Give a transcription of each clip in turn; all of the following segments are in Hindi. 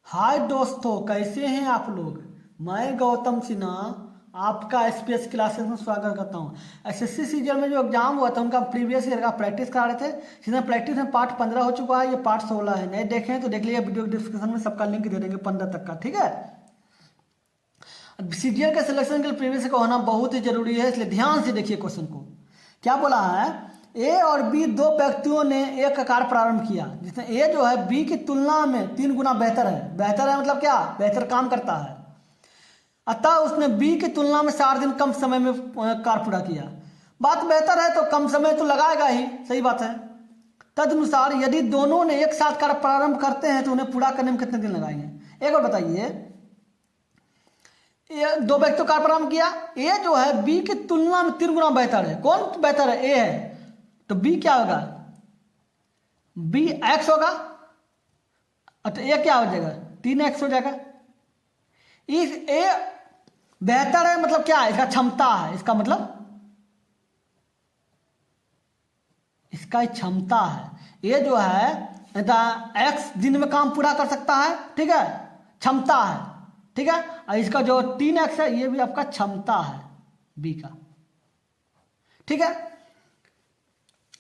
हाय दोस्तों, कैसे हैं आप लोग। मैं गौतम सिन्हा आपका एसपीएस क्लासेस में स्वागत करता हूं। एसएससी सीजन में जो एग्जाम हुआ था उनका प्रीवियस ईयर का प्रैक्टिस करा रहे थे, जिसमें प्रैक्टिस में पार्ट 15 हो चुका है। ये पार्ट 16 है। नहीं देखें तो देख लीजिए, वीडियो डिस्क्रिप्शन में सबका लिंक दे देंगे 15 तक का। ठीक है। सीजीएल के सिलेक्शन के लिए प्रीवियस का होना बहुत ही जरूरी है, इसलिए ध्यान से देखिए क्वेश्चन को। क्या बोला है, ए और बी दो व्यक्तियों ने एक कार्य प्रारंभ किया जिसमें ए जो है बी की तुलना में 3 गुना बेहतर है। बेहतर है मतलब क्या, बेहतर काम करता है। अतः उसने बी की तुलना में 4 दिन कम समय में कार्य पूरा किया। बात बेहतर है तो कम समय तो लगाएगा ही, सही बात है। तदनुसार यदि दोनों ने एक साथ कार्य प्रारंभ करते हैं तो उन्हें पूरा करने में कितने दिन लगाएंगे। एक बार बताइए, ये दो व्यक्तियों का प्रारंभ किया। ए जो है बी की तुलना में 3 गुना बेहतर है। कौन बेहतर है, ए है। तो बी क्या होगा, बी एक्स होगा। तो ए क्या हो जाएगा, 3x हो जाएगा। इस ए बेहतर है मतलब क्या है, इसका क्षमता है। इसका मतलब इसका क्षमता है। ये जो है एक्स दिन में काम पूरा कर सकता है, ठीक है, क्षमता है। ठीक है। और इसका जो 3x है ये भी आपका क्षमता है बी का। ठीक है।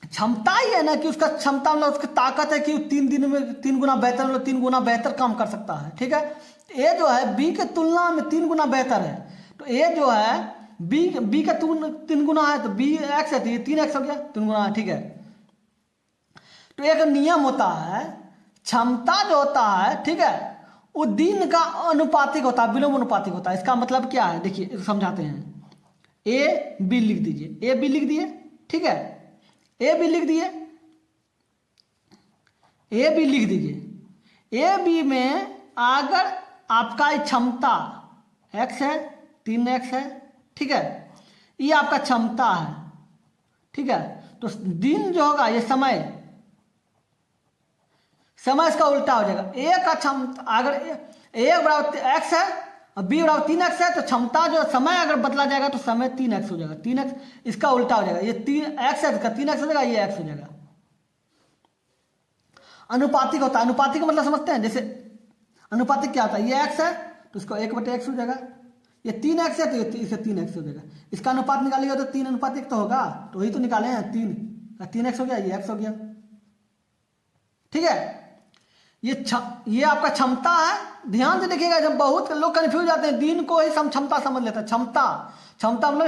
क्षमता ही है ना कि उसका क्षमता मतलब उसकी ताकत है कि वो 3 दिन में 3 गुना बेहतर मतलब 3 गुना बेहतर काम कर सकता है। ठीक है। ए जो है बी के तुलना में 3 गुना बेहतर है। तो ए जो है बी का 3 गुना है तो बी एक्स है तो ये 3x हो गया, 3 गुना है। ठीक है। तो एक नियम होता है, क्षमता जो होता है, ठीक है, वो दिन का अनुपातिक होता है, विलोम अनुपातिक होता है। इसका मतलब क्या है, देखिए समझाते हैं। ए बी लिख दीजिए, ए बी लिख दिए। ठीक है, ए बी लिख दिए, ए बी लिख दीजिए। ए बी में अगर आपका क्षमता x है, 3x है, ठीक है, ये आपका क्षमता है। ठीक है। तो दिन जो होगा ये समय इसका उल्टा हो जाएगा। ए का क्षमता अगर ए बराबर x है और बी बराबर 3x है तो क्षमता जो समय अगर बदला जाएगा तो समय 3x हो जाएगा। 3x इसका उल्टा हो जाएगा। ये 3x है इसका 3x हो जाएगा, ये x हो जाएगा। अनुपातिक होता है। अनुपातिक का मतलब समझते हैं, जैसे अनुपातिक क्या होता है, ये x है तो इसको 1/x हो जाएगा। ये 3x है तो इसे 3x हो जाएगा। इसका अनुपात निकालिएगा तो 3 अनुपात 1 तो होगा, तो वही तो निकाले हैं। 3x हो गया, ये x हो गया। ठीक है। ये आपका क्षमता है। ध्यान से देखिएगा, जब बहुत लोग कंफ्यूज जाते हैं, दिन को ही क्षमता समझ लेते हैं। क्षमता मतलब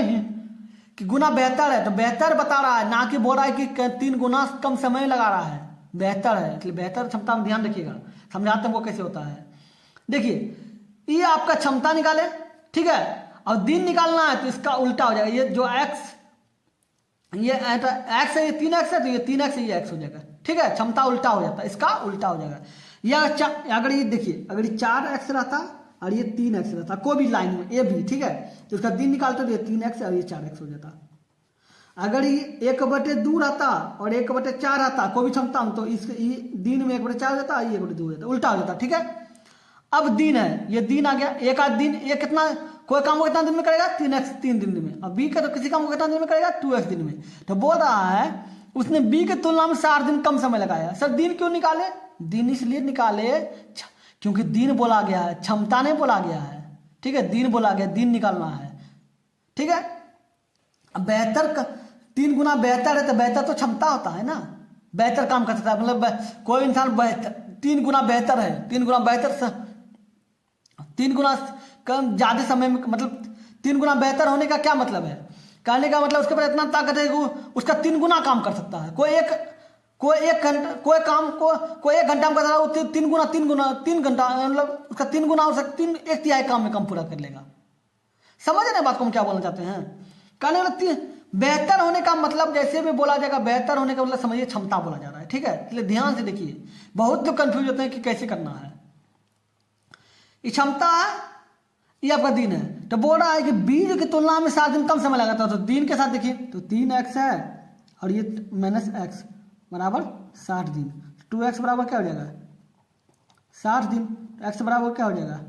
कि गुना बेहतर है, तो बेहतर बता रहा है, ना कि बोल रहा है कि 3 गुना कम समय लगा रहा है। बेहतर है इसलिए बेहतर क्षमता में ध्यान रखिएगा। समझाते हैं वो कैसे होता है। देखिए, ये आपका क्षमता निकाले, ठीक है, और दिन निकालना है तो इसका उल्टा हो जाएगा। ये जो x ये x है, ये 3x है तो ये 3x है, ये x हो जाएगा। ठीक है। क्षमता उल्टा हो जाता है, इसका उल्टा हो जाएगा। या अगर ये देखिए, अगर ये 4x रहता और ये 3x रहता कोई भी लाइन में ए भी, ठीक है, तो उसका दिन निकालते तो ये 3x और ये 4x हो जाता। अगर ये 1/2 रहता और 1/4 रहता कोई भी क्षमता में, तो इस दिन में 1/4 हो जाता, ये 1/2 हो जाता, उल्टा हो जाता। ठीक है। अब दिन है, ये दिन आ गया। एक आध दिन, ये कितना, कोई काम को कितना दिन में करेगा, 3x 3 दिन में। अब बी का तो किसी काम को कितना दिन में करेगा, 2x दिन में। तो बोल रहा है उसने बी की तुलना में 4 दिन कम समय लगाया। सर दिन क्यों निकाले, दिन इसलिए निकाले क्योंकि दिन बोला गया है, क्षमता नहीं बोला गया है। ठीक है, दिन बोला गया, दिन निकालना है। ठीक है। अब बेहतर 3 गुना बेहतर है तो बेहतर तो क्षमता होता है ना, बेहतर काम कर सकता है। मतलब कोई इंसान 3 गुना बेहतर है, 3 गुना बेहतर, 3 गुना कम ज्यादा समय में, मतलब 3 गुना बेहतर होने का क्या मतलब है, कहने का मतलब उसके पास इतना ताकत है कि उसका 3 गुना काम कर सकता है। कोई एक घंटा कोई काम को कोई 1 घंटा में कर रहा है, वो 3 घंटा मतलब उसका 3 गुना हो सकता, 1/3 काम में काम पूरा कर लेगा। समझ रहे बात को हम क्या बोलना चाहते हैं। कहने वाला बेहतर होने का मतलब जैसे भी बोला जाएगा, बेहतर होने का मतलब समझिए क्षमता बोला जा रहा है। ठीक है। इसलिए ध्यान से देखिए, बहुत लोग कंफ्यूज होते हैं कि कैसे करना है। ये क्षमता है, ये आपका दिन है। तो बोल रहा है कि बीज की तुलना में 7 दिन कम समय लगाता है। तो दिन के साथ देखिए, तो 3x है और ये -x बराबर 60 दिन। 2x बराबर क्या हो जाएगा, 60 दिन। x बराबर क्या हो जाएगा,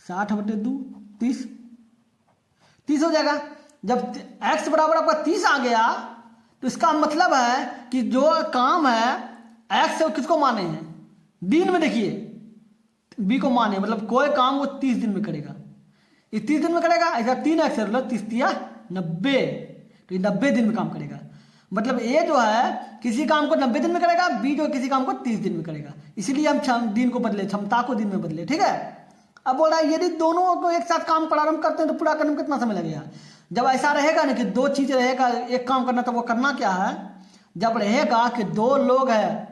60/2 30 हो जाएगा। जब x बराबर आपका 30 आ गया तो इसका मतलब है कि जो काम है x किसको माने हैं, दिन में देखिए बी को माने, मतलब कोई काम वो 30 दिन में करेगा, ये 30 दिन में करेगा। ऐसा 3 एक्स है, मतलब 30 या 90, तो ये 90 दिन में काम करेगा। मतलब ए जो है किसी काम को 90 दिन में करेगा, बी जो किसी काम को 30 दिन में करेगा। इसीलिए हम दिन को बदले, क्षमता को दिन में बदले, ठीक है। अब बोल रहा है यदि दोनों को एक साथ काम प्रारंभ करते हैं तो पूरा करने में कितना समय लगेगा। जब ऐसा रहेगा ना कि दो चीज रहेगा, एक काम करना, तो वो करना क्या है, जब रहेगा कि दो लोग हैं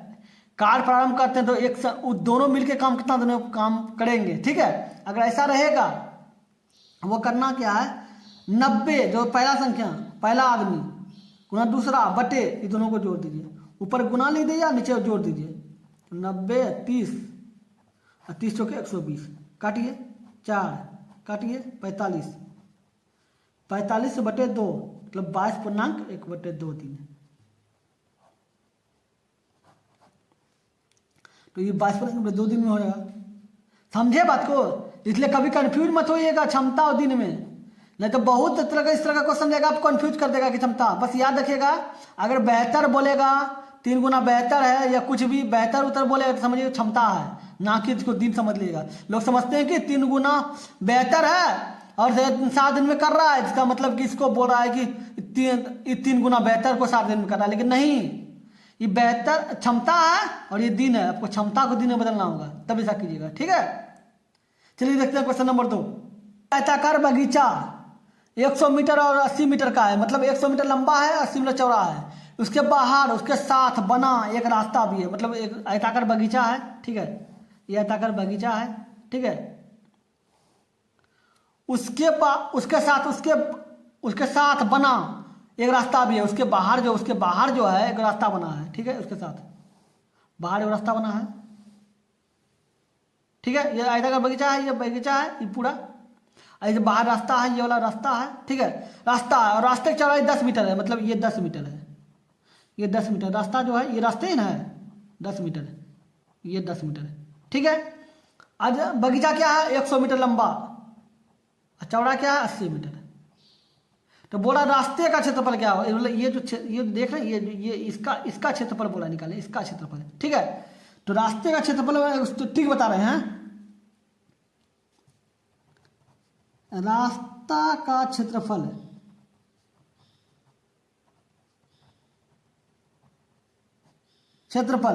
कार्य प्रारंभ करते हैं तो एक दोनों मिलके काम कितना दिनों काम करेंगे, ठीक है। अगर ऐसा रहेगा वो करना क्या है, 90 जो पहला संख्या, पहला आदमी गुना दूसरा बटे, ये दोनों को जोड़ दीजिए, ऊपर गुना लिख दीजिए, नीचे जोड़ दीजिए। 90 30 और 30 चौके 120, काटिए 4, काटिए 45, 45 बटे 2 मतलब 22.1/2 तो ये 22% 2 दिन में हो जाएगा। समझे बात को, इसलिए कभी कंफ्यूज मत होइएगा क्षमता और दिन में, नहीं तो बहुत तरह का इस तरह का क्वेश्चन देगा, आप कंफ्यूज कर देगा कि क्षमता। बस याद रखिएगा, अगर बेहतर बोलेगा 3 गुना बेहतर है या कुछ भी बेहतर उत्तर बोलेगा तो समझिए क्षमता है, ना कि इसको दिन समझ लीजिएगा। लोग समझते हैं कि 3 गुना बेहतर है और 7 दिन में कर रहा है, इसका मतलब कि इसको बोल रहा है कि 3 गुना बेहतर को 7 दिन में कर रहा है, लेकिन नहीं, ये बेहतर क्षमता है और ये दिन है। आपको क्षमता को दिन में बदलना होगा, तब ऐसा कीजिएगा, ठीक है। चलिए देखते हैं क्वेश्चन नंबर 2। आयताकार बगीचा 100 मीटर और 80 मीटर का है, मतलब 100 मीटर लंबा है, 80 मीटर चौड़ा है। उसके बाहर उसके साथ बना एक रास्ता भी है, मतलब एक आयताकार बगीचा है, ठीक है। ये आयताकार बगीचा है, ठीक है। उसके साथ बना एक रास्ता भी है, उसके बाहर जो है एक रास्ता बना है, ठीक है। उसके साथ बाहर एक रास्ता बना है, ठीक है। ये आयताकार बगीचा है, ये बगीचा है, ये पूरा ऐसे बाहर रास्ता है, ये वाला रास्ता है, ठीक है। रास्ता है और रास्ते की चौड़ाई 10 मीटर है, मतलब ये 10 मीटर है, ये 10 मीटर रास्ता जो है, ये रास्ते ही ना है 10 मीटर, ये 10 मीटर है, ठीक है। आज बगीचा क्या है, 100 मीटर लंबा, चौड़ा क्या है 80 मीटर। तो बोला रास्ते का क्षेत्रफल क्या होगा, मतलब ये देख रहे हैं, ये इसका क्षेत्रफल बोला निकाले, इसका क्षेत्रफल, ठीक है। तो रास्ते का क्षेत्रफल ठीक बता रहे हैं, रास्ता का क्षेत्रफल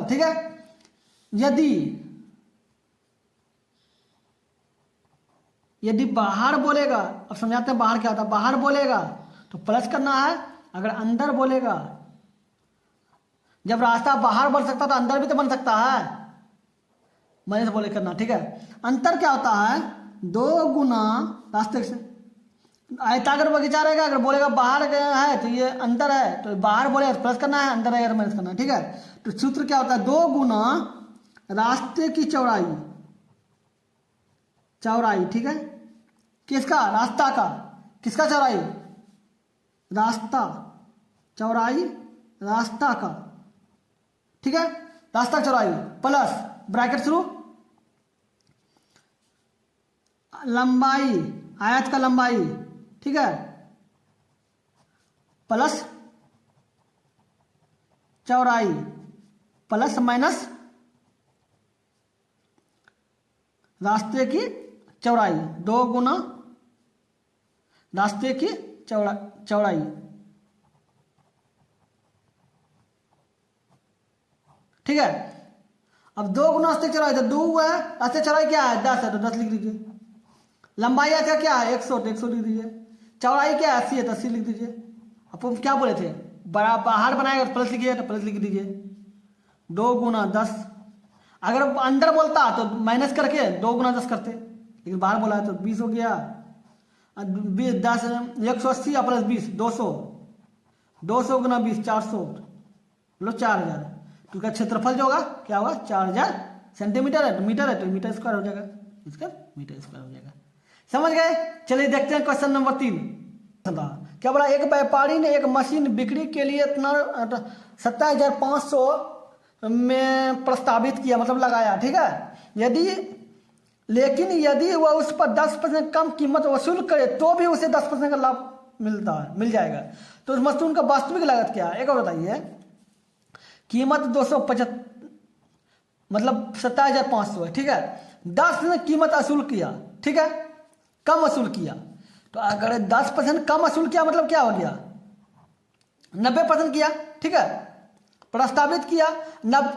ठीक है। यदि बाहर बोलेगा, अब समझाते हैं बाहर क्या होता है। बाहर बोलेगा तो प्लस करना है, अगर अंदर बोलेगा, जब रास्ता बाहर बन सकता तो अंदर भी तो बन सकता है, मैंने बोले करना, ठीक है। अंतर क्या होता है, 2 गुना रास्ते से, आयताकार बगीचा रहेगा, अगर बोलेगा बाहर गया है तो ये अंदर है, तो बाहर बोलेगा तो प्लस करना है, अंदर है माइनस करना है, ठीक है। तो सूत्र क्या होता है, 2 गुना रास्ते की चौड़ाई, ठीक है। किसका, रास्ता का, किसका चौड़ाई, रास्ता का, ठीक है। रास्ता चौड़ाई प्लस ब्रैकेट शुरू, लंबाई, आयत का लंबाई, ठीक है, प्लस चौड़ाई, प्लस माइनस रास्ते की चौड़ाई, 2 गुना रास्ते की चौड़ाई, ठीक है। अब 2 गुना रास्ते की चौड़ाई, तो 2 है, रास्ते की चौड़ाई क्या है 10 है, तो 10 लिख दीजिए। लंबाई ऐसा क्या है 100, तो 100 लिख दीजिए। चौड़ाई क्या है 80 है, तो 80 लिख दीजिए। अब क्या बोले थे, बाहर बनाएगा तो प्लस लिखिए, तो प्लस लिख दीजिए। 2 गुना 10, अगर अंदर बोलता तो माइनस करके 2 गुना 10 करते, लेकिन बाहर बोला है तो 20 हो गया। 10 180 प्लस 20 200, 200 गुना 20 400, लो 4000। तो उसका क्षेत्रफल जो होगा क्या होगा, 4000 सेंटीमीटर है, तो मीटर है तो मीटर स्क्वायर हो जाएगा, इसका मीटर स्क्वायर हो जाएगा। समझ गए। चलिए देखते हैं क्वेश्चन नंबर 3। क्या बोला, एक व्यापारी ने एक मशीन बिक्री के लिए इतना 27,500 में प्रस्तावित किया, मतलब लगाया, ठीक है। लेकिन यदि वह उस पर 10% कम कीमत वसूल करे तो भी उसे 10% का लाभ मिल जाएगा। तो उस मशीन का वास्तविक लागत क्या है, एक और बताइए। कीमत 275 मतलब 27,500 है, ठीक है। 10 ने कीमत वसूल किया, ठीक है, कम वसूल किया। तो अगर 10% कम वसूल किया मतलब क्या हो गया, 90% किया, ठीक है, प्रस्तावित किया,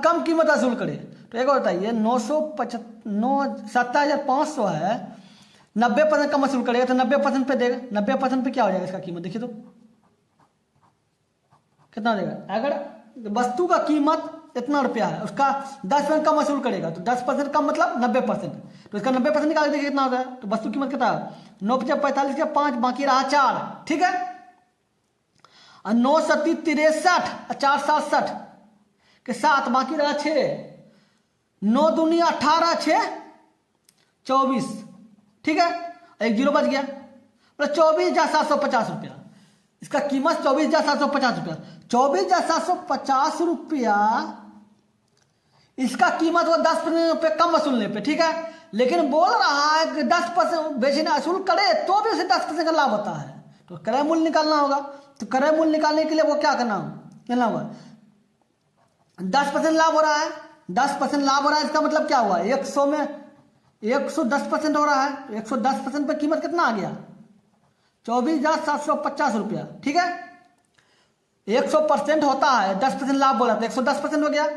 कम कीमत वसूल करे। तो एक और बताइए 70,500 है, 90% कम वसूल करेगा तो 90% पे देगा, 90% पे क्या हो जाएगा इसका कीमत, देखिए तो कितना हो जाएगा। अगर वस्तु का कीमत इतना रुपया है, उसका 10% कम वसूल करेगा तो 10% कम मतलब 90%, तो इसका 90% निकाल देखिए कितना होता है। तो वस्तु कीमत कितना है, 9 × 45 के 5, बाकी रहा 4, ठीक है, और 9 × 3 = 63 और 4 × 7 = 60 के 7, बाकी रहा 6, 9 दूनी 18, 6 24, ठीक है, एक जीरो बच गया, मतलब 24,750 रुपया इसका कीमत, 24,750 रुपया, 24,750 रुपया इसका कीमत वो 10% रुपये कम वसूलने पे, ठीक है, लेकिन बोल रहा है कि 10% बेचने वसूल करे तो भी उसे 10% का लाभ होता है। तो क्रय मूल्य निकालना होगा, तो क्रय मूल्य निकालने के लिए वो क्या करना होगा, 10% लाभ हो रहा है, 10% लाभ हो रहा है, इसका मतलब क्या हुआ, 100 में 110% हो रहा है, तो 110% पे कीमत कितना आ गया, 24,750 रुपया, ठीक है, 100% होता है, 10% लाभ बोला तो 110% हो गया,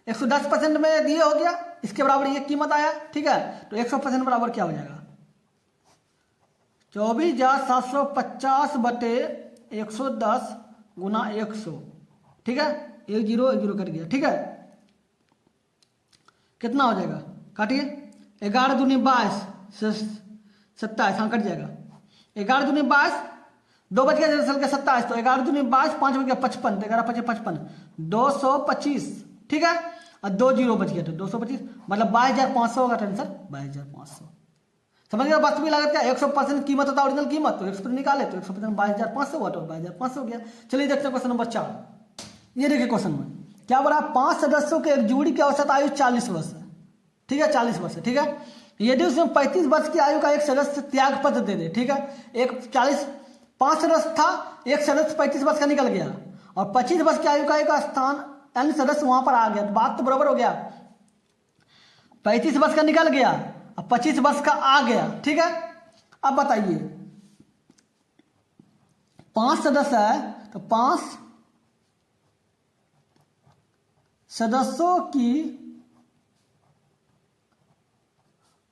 110% में ये हो गया, इसके बराबर ये कीमत आया, ठीक है, तो 100% बराबर क्या हो जाएगा, 24,750 बटे 110 गुना 100, ठीक है, एक जीरो कट गया, ठीक है, कितना हो जाएगा, काटिए, 11 दूनी 22, 27, हाँ कट जाएगा, 11 दूनी 22, 2 बच गया दरअसल के 27, तो 11 दूनी 22, 5 बच गया 55, तो 11 × 5 = 55, 225, ठीक है, और 2 जीरो बच गया तो 225, मतलब 22,500 होगा आंसर, 22,500। समझ गया, वास्तविक लागत क्या, 100% कीमत होता है ओरिजिनल कीमत, तो 100% निकाले तो 100% 22,500 हुआ, तो 22,500 हो गया। चलिए देखते हैं क्वेश्चन नंबर 4। ये देखिए क्वेश्चन में क्या बोला, 5 सदस्यों के एक जोड़ी की औसत आयु 40 वर्ष है, ठीक है, 40 वर्ष है, ठीक है, यदि उसमें 35 वर्ष की आयु का एक सदस्य त्याग पत्र दे दे, ठीक है, 5 सदस्य था, एक सदस्य 35 वर्ष का निकल गया और 25 वर्ष की आयु का एक स्थान अन्य सदस्य वहां पर आ गया, तो बात तो बराबर हो गया, 35 वर्ष का निकल गया और 25 वर्ष का आ गया, ठीक है। अब बताइए 5 सदस्य है तो 5 सदस्यों की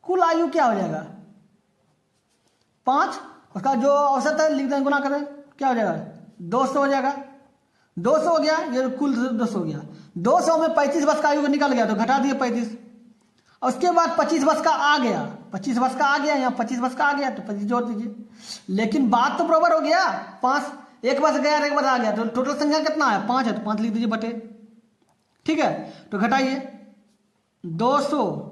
कुल आयु क्या हो जाएगा, 5, उसका जो औसत है लिख दें, गुना करें, क्या हो जाएगा, 200 हो जाएगा, 200 हो गया, ये कुल 200 हो गया, 200 में 35 वर्ष का आयु निकल गया तो घटा दिए 35, और उसके बाद 25 वर्ष का आ गया, 25 वर्ष का आ गया, यहाँ 25 वर्ष का आ गया तो 25 जोड़ दीजिए, लेकिन बात तो बराबर हो गया, 5 एक वर्ष गया एक वर्ष आ गया, तो टोटल संख्या कितना है, 5 है, तो 5 लिख दीजिए बटे, ठीक है, तो घटाइए 200,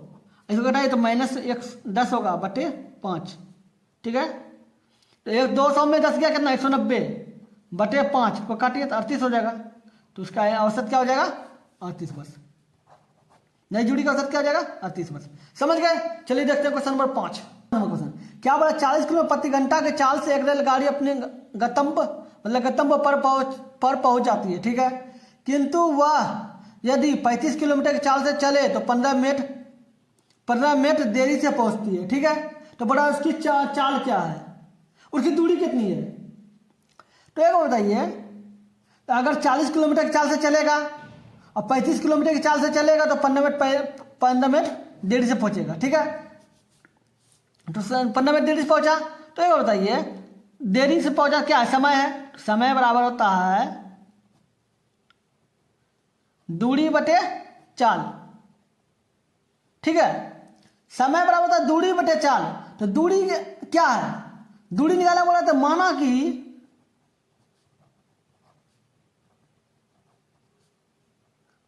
इसको घटाइए तो -10 होगा बटे 5, ठीक है, तो 200 में 10 गया कितना, 190 बटे 5 को काटिए तो 38 हो जाएगा, तो उसका औसत क्या हो जाएगा, 38 वर्ष, नई जोड़ी का औसत क्या हो जाएगा, 38 वर्ष। समझ गए। चलिए देखते हैं क्वेश्चन नंबर 5। क्वेश्चन क्या बोला, 40 किलोमीटर प्रति घंटा के चाल से एक रेलगाड़ी अपने गंतव्य पर पहुंच जाती है, ठीक है, किंतु वह यदि 35 किलोमीटर की चाल से चले तो 15 मिनट देरी से पहुंचती है, ठीक है, तो बड़ा उसकी चाल क्या है, उसकी दूरी कितनी है। तो एक बताइए, तो अगर 40 किलोमीटर की चाल से चलेगा और 35 किलोमीटर की चाल से चलेगा तो 15 मिनट देरी से पहुंचेगा, ठीक है, तो 15 मिनट देरी से पहुंचा, तो एक बताइए देरी से पहुंचा क्या समय है, समय बराबर होता है दूरी बटे चाल, ठीक है, समय बराबर होता है दूरी बटे चाल, तो दूरी क्या है, दूरी निकालना बोला तो माना कि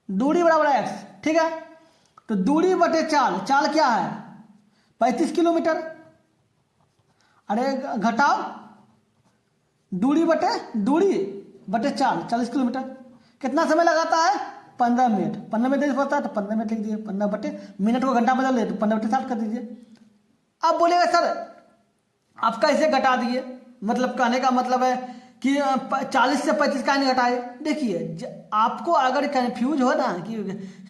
दूरी बराबर है x, ठीक है, तो दूरी बटे चाल, चाल क्या है 35 किलोमीटर, अरे घटाओ दूरी बटे चाल 40 किलोमीटर, कितना समय लगाता है 15 मिनट, 15 मिनट देरी पड़ता है तो 15 मिनट लिख दीजिए, 15 बटे मिनट को घंटा बदल दे तो 15 बटे 60 कर दीजिए। अब बोलेगा सर आप कैसे घटा दिए, मतलब कहने का मतलब है कि 40 से 35 का नहीं घटाए। देखिए आपको अगर कन्फ्यूज हो ना कि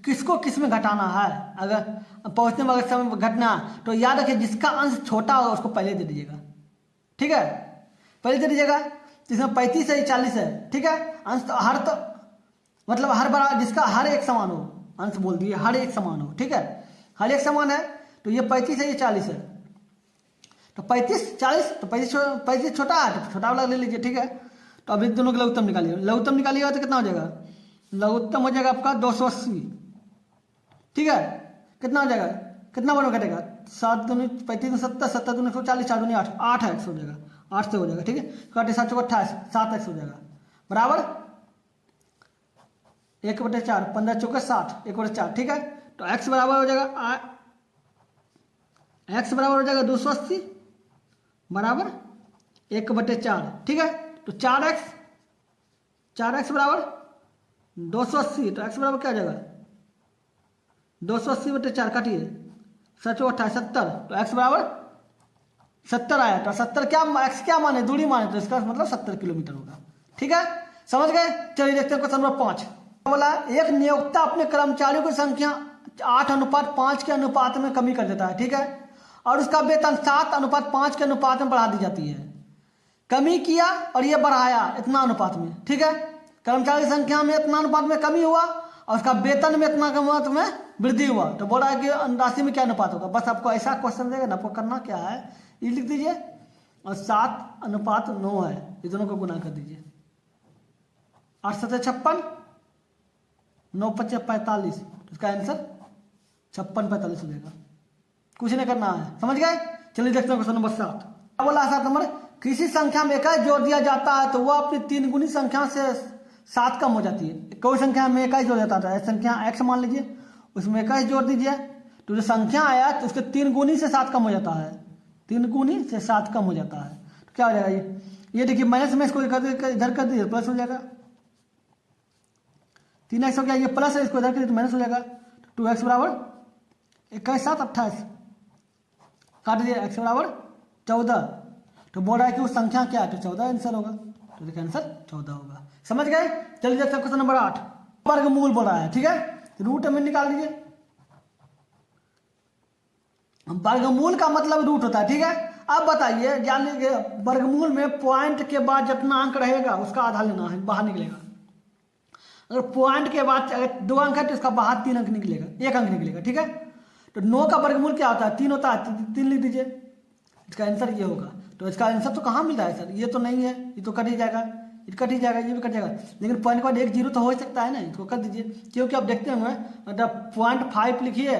किसको किस में घटाना है, अगर पहुंचने में अगर समय घटना, तो याद रखिए जिसका अंश छोटा होगा उसको पहले दे दीजिएगा, ठीक है, पहले दे दीजिएगा। जिसमें 35 है 40 है, ठीक है, अंश तो हर तो मतलब हर बराबर, जिसका हर एक समान हो, अंश बोल दिए हर एक समान हो, ठीक है, हर एक समान है। तो ये 35 है, ये 40 है, तो 35 40, तो 35 छोटा है तो छोटा वाला ले लीजिए, ठीक है। तो अभी दोनों का लघुत्तम निकालिए, लघुत्तम निकालिएगा तो कितना हो जाएगा, लघुत्तम हो जाएगा आपका 280, ठीक है। कितना हो जाएगा, कितना बार में घटेगा, 7 दूनी 35 70, 70 दूनी 140, 4 दूनी 8, 8x हो जाएगा, 8 से हो जाएगा, ठीक है। 7 चौक 28, 7x हो जाएगा, बराबर 1/4, 15 चौके 60, 1/4, ठीक है। तो x बराबर हो जाएगा, x बराबर हो जाएगा 280 बराबर 1/4, ठीक है। तो 4x बराबर 280, तो x बराबर क्या हो जाएगा 280/4, काटिए 7 चौक 28, 70, तो x बराबर 70 आया। तो 70 क्या, x क्या माने, दूरी माने, तो इसका मतलब 70 किलोमीटर होगा, ठीक है, समझ गए। चलिए देखते हैं क्वेश्चन नंबर 5। बोला एक नियोक्ता अपने कर्मचारियों की संख्या 8:5 के अनुपात में कमी कर देता है, ठीक है, और उसका वेतन 7:5 के अनुपात में बढ़ा दी जाती है। कमी किया और ये बढ़ाया इतना अनुपात में, ठीक है, कर्मचारी की संख्या में इतना अनुपात में कमी हुआ और उसका वेतन में इतना अनुपात में वृद्धि हुआ। तो बोला है कि राशि में क्या अनुपात होगा। बस आपको ऐसा क्वेश्चन देगा ना, आपको करना क्या है, ये लिख दीजिए और 7:9 है, ये दोनों को गुना कर दीजिए, 8 7 56, 9 5 45, इसका आंसर 56 45 हो जाएगा, कुछ नहीं करना है, समझ गए। चलिए देखते हैं क्वेश्चन नंबर 7। बोला 7 नंबर, किसी संख्या में 21 जोड़ दिया जाता है तो वह अपनी 3 गुनी संख्या से 7 कम हो जाती है। कोई संख्या में 21 जोड़ जाता है, संख्या x मान लीजिए, उसमें 21 जोड़ दीजिए, तो जो संख्या आया तो उसके 3 गुनी से 7 कम हो जाता है, 3 गुनी से 7 कम हो जाता है। तो क्या हो जाएगा ये देखिए माइनस में इसको इधर कर दीजिए, प्लस हो जाएगा, 3x हो गया, ये प्लस है, इसको इधर कर दीजिए तो माइनस हो जाएगा। 2x बराबर 21 7 28, काट दीजिए, x बराबर 14। तो बोल रहा है कि वो संख्या क्या है, तो 14 आंसर होगा, तो देखिए आंसर 14 होगा, समझ गए। चलिए देखते हैं क्वेश्चन नंबर 8। वर्गमूल बोल रहा है, ठीक है, रूट में निकाल लीजिए। वर्गमूल का मतलब रूट होता है, ठीक है। अब बताइए, जान लीजिए वर्गमूल में पॉइंट के बाद जितना अंक रहेगा उसका आधा लेना है, बाहर निकलेगा। अगर पॉइंट के बाद अगर 2 अंक है तो इसका बाहर 3 अंक निकलेगा, 1 अंक निकलेगा, ठीक है। तो 9 का वर्गमूल क्या होता है, 3 होता है, 3 लिख दीजिए, इसका आंसर ये होगा। तो इसका आंसर तो कहाँ मिल रहा है सर, ये तो नहीं है, ये तो कट ही जाएगा, ये कट ही जाएगा, ये भी कट जाएगा, लेकिन पॉइंट के बाद 1 0 तो हो सकता है ना, इसको कर दीजिए, क्योंकि आप देखते हुए मतलब 0.5 लिखिए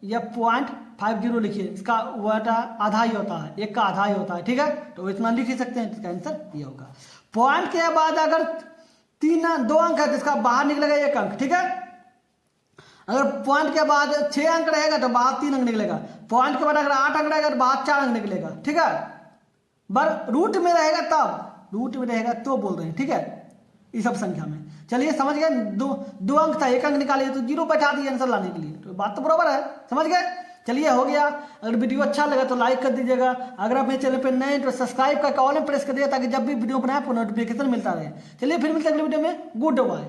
या 0.50 लिखिए, इसका वाटा आधा ही होता है, 1 का आधा ही होता है, ठीक है। तो इतना लिख ही सकते हैं, इसका आंसर ये होगा। पॉइंट के बाद अगर 2 अंक है तो इसका बाहर निकलेगा 1 अंक, ठीक है। अगर पॉइंट के बाद 6 अंक रहेगा तो बाहर 3 अंक निकलेगा, पॉइंट के बाद अगर 8 अंक रहेगा तो बाहर 4 अंक निकलेगा, ठीक है। रूट में रहेगा तब, रूट में रहेगा तो बोल रहे हैं, ठीक है, इस सब संख्या में। चलिए समझ गए, 2 अंक था, 1 अंक निकालिए तो 0 बैठा दिए आंसर लाने के लिए, तो बात तो बराबर है, समझ गए। चलिए हो गया। अगर वीडियो अच्छा लगा तो लाइक कर दीजिएगा, अगर आप मेरे चैनल पर नए तो सब्सक्राइब करके ऑल में प्रेस कर दीजिए ताकि जब भी वीडियो बनाए आपको नोटिफिकेशन मिलता रहे। चलिए फिर मिलते हैं अगले वीडियो में, गुड बाय।